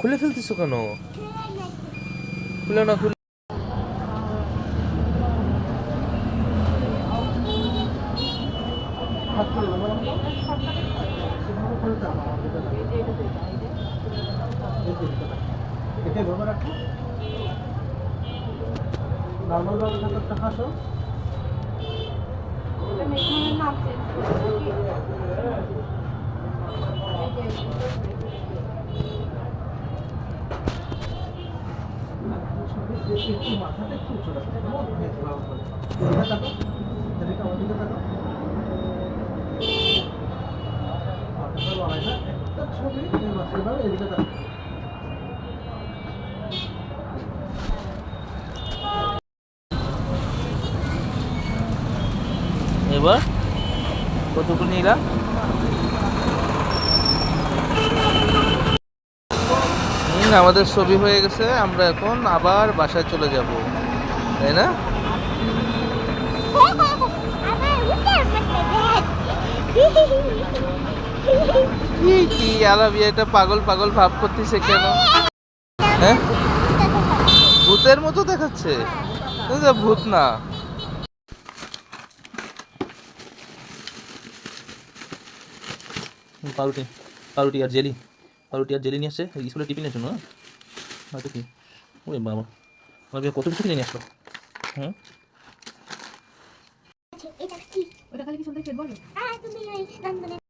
খুলে ফেলতেছো কেন? খুলে না খুলে। নর্মাল ভাবে হাসো। মাথাটা একটু উঁচু রাখো, একটা ছবি এদিকে তাকাও। এবার কতটুকু নিলা? আমাদের ছবি হয়ে গেছে, আমরা এখন আবার বাসায় চলে যাব, তাই না? কি আলাবিয়া এটা পাগল পাগল ভাব করতেছে কেন? হ্যাঁ, ভূতের মতো দেখাচ্ছে। ভূত না। পাউরুটি পাউরুটি আর জেলি, পাউরুটি আর জেলি নিয়ে আসছে স্কুলের টিফিনের জন্য। হয়তো কি, ওরে বাবা, আমার কত কিছু কিনে নিয়ে আসলো। হুম, এটা কি? ওটা খালি কি শুনতে বলো? তুমি